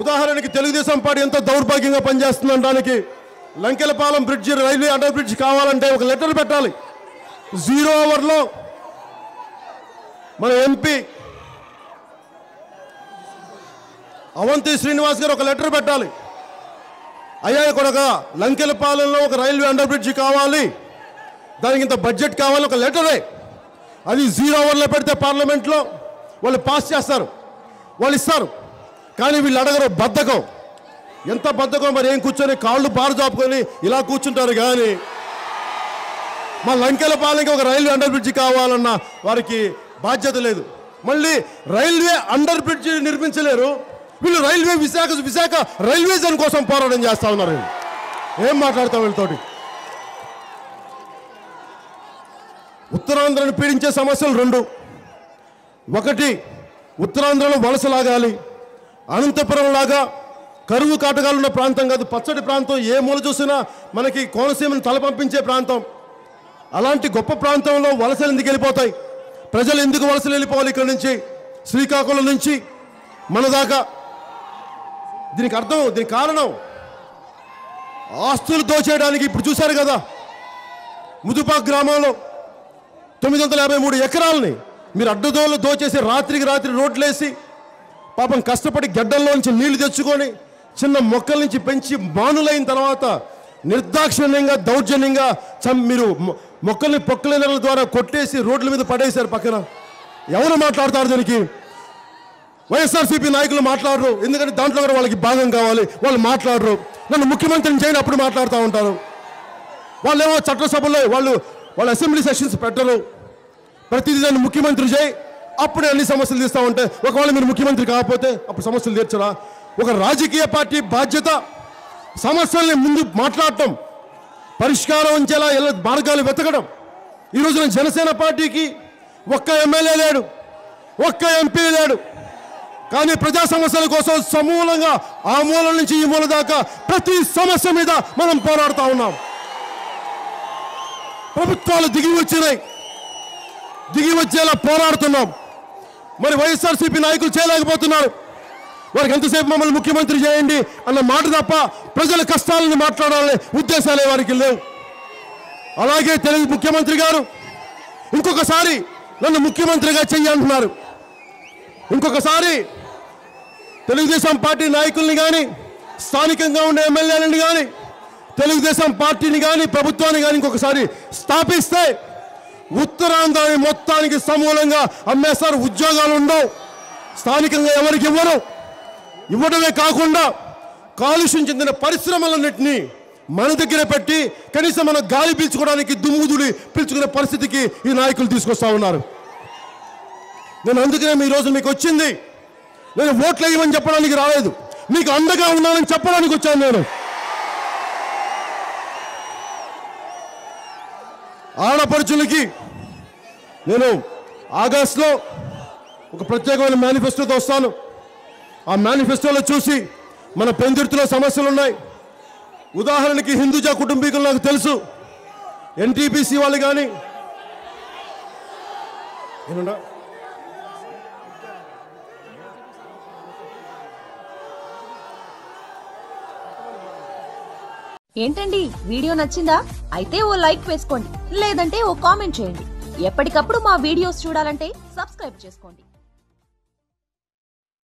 ఉదాహరణకి తెలుగుదేశం పార్టీ ఎంత దౌర్భాగ్యంగా పనిచేస్తుందనడానికి Lankelapalem bridge railway under bridge కావాలంటే ఒక లెటర్ పెట్టాలి. 0 అవర్లో మన ఎంపీ అవంతి శ్రీనివాస్ గారు ఒక లెటర్ పెట్టాలి. అయ్యా కొడక లంకెలపాలెంలో ఒక రైల్వే అండర్ బ్రిడ్జ్ కావాలి, దానికి ఇంత బడ్జెట్ కావాలి, ఒక లెటరే. అది 0 అవర్లో పెడితే పార్లమెంట్లో వాళ్ళు పాస్ చేస్తారు, వాళ్ళు ఇస్తారు. కానీ వీళ్ళు అడగరు. బద్ధకం, ఎంత బద్ధకం మరి. ఏం కూర్చొని కాళ్ళు బారు చాపుకొని ఇలా కూర్చుంటారు. కానీ మా లంకెలపాలెంకి ఒక రైల్వే అండర్ బ్రిడ్జ్ కావాలన్న వారికి బాధ్యత లేదు. మళ్ళీ రైల్వే అండర్ బ్రిడ్జ్ నిర్మించలేరు వీళ్ళు. రైల్వే విశాఖ రైల్వే జోన్ కోసం పోరాటం చేస్తా ఉన్నారు. ఏం మాట్లాడతాం వీళ్ళతోటి? ఉత్తరాంధ్రను పీడించే సమస్యలు 2. ఒకటి, ఉత్తరాంధ్రలో వలసలాగాలి. అనంతపురం లాగా కరువు కాటకాలున్న ప్రాంతం కాదు, పచ్చడి ప్రాంతం. ఏ మూల చూసినా మనకి కోనసీమను తలపంపించే ప్రాంతం. అలాంటి గొప్ప ప్రాంతంలో వలసలు ఎందుకు వెళ్ళిపోతాయి? ప్రజలు ఎందుకు వలసలు వెళ్ళిపోవాలి? ఇక్కడి నుంచి శ్రీకాకుళం నుంచి మన దాకా. దీనికి అర్థం, దీనికి కారణం ఆస్తులు దోచేయడానికి. ఇప్పుడు చూశారు కదా, ముదుపాక్ గ్రామంలో 953 ఎకరాలని మీరు అడ్డదోళ్ళు దోచేసి రాత్రికి రాత్రి రోడ్లేసి పాపం కష్టపడి గడ్డల్లో నుంచి నీళ్లు తెచ్చుకొని చిన్న మొక్కల నుంచి పెంచి మానులైన తర్వాత నిర్దాక్షిణ్యంగా దౌర్జన్యంగా మీరు మొక్కల్ని పొక్కలేనల ద్వారా కొట్టేసి రోడ్ల మీద పడేశారు పక్కన. ఎవరు మాట్లాడతారు దీనికి? వైఎస్ఆర్సీపీ నాయకులు మాట్లాడరు. ఎందుకంటే దాంట్లో కూడా వాళ్ళకి భాగం కావాలి. వాళ్ళు మాట్లాడరు. నన్ను ముఖ్యమంత్రిని చేయని అప్పుడు మాట్లాడుతూ ఉంటారు. వాళ్ళేమో చట్టసభలో వాళ్ళు అసెంబ్లీ సెషన్స్ పెట్టరు. ప్రతిదీ నన్ను ముఖ్యమంత్రి చేయి, అప్పుడే అన్ని సమస్యలు తీస్తూ ఉంటే, ఒకవేళ మీరు ముఖ్యమంత్రి కాకపోతే అప్పుడు సమస్యలు తీర్చరా? ఒక రాజకీయ పార్టీ బాధ్యత సమస్యల్ని ముందు మాట్లాడటం, పరిష్కారం ఉంచేలా మార్గాలు వెతకడం. ఈరోజున జనసేన పార్టీకి ఒక్క ఎమ్మెల్యే లేడు, ఒక్క ఎంపీ లేడు. కానీ ప్రజా సమస్యల కోసం సమూలంగా ఆ మూల నుంచి ఈ మూల దాకా ప్రతి సమస్య మీద మనం పోరాడుతూ ఉన్నాం. ప్రభుత్వాలు దిగి వచ్చేలా పోరాడుతున్నాం. మరి వైఎస్ఆర్సీపీ నాయకులు చేయలేకపోతున్నారు. వారికి ఎంతసేపు మమ్మల్ని ముఖ్యమంత్రి చేయండి అన్న మాట తప్ప ప్రజల కష్టాలను మాట్లాడాలనే ఉద్దేశాలే వారికి లేవు. అలాగే తెలుగు ముఖ్యమంత్రి గారు ఇంకొకసారి నన్ను ముఖ్యమంత్రిగా చెయ్యంటున్నారు. ఇంకొకసారి తెలుగుదేశం పార్టీ నాయకుల్ని కానీ, స్థానికంగా ఉండే ఎమ్మెల్యేలని కానీ, తెలుగుదేశం పార్టీని కానీ, ప్రభుత్వాన్ని కానీ ఇంకొకసారి స్థాపిస్తే ఉత్తరాంధ్ర మొత్తానికి సమూలంగా అమ్మేస్తారు. ఉద్యోగాలు ఉండవు, స్థానికంగా ఎవరికి ఇవ్వడమే కాకుండా కాలుష్యం చెందిన పరిశ్రమలన్నింటినీ మన దగ్గర పెట్టి కనీసం మనం గాలి పీల్చుకోవడానికి దుమ్ముదుడి పీల్చుకునే పరిస్థితికి ఈ నాయకులు తీసుకొస్తా ఉన్నారు. నేను అందుకనే ఈరోజు మీకు వచ్చింది. నేను ఓట్లు వేయమని చెప్పడానికి రాలేదు, మీకు అండగా ఉన్నానని చెప్పడానికి వచ్చాను. నేను ఆడపడుచులకి నేను ఆగస్టులో ఒక ప్రత్యేకమైన మేనిఫెస్టోతో వస్తాను. ఆ మేనిఫెస్టోలో చూసి మన పెందుర్తిలో సమస్యలు ఉన్నాయి. ఉదాహరణకి హిందూజా కుటుంబీకులు నాకు తెలుసు, ఎన్టీపీసీ వాళ్ళు కానీ ఏమన్నా ఏంటండి వీడియో నచ్చిందా? అయితే ఓ లైక్ వేసుకోండి, లేదంటే ఓ కామెంట్ చేయండి. ఎప్పటికప్పుడు మా వీడియోస్ చూడాలంటే సబ్స్క్రైబ్ చేసుకోండి.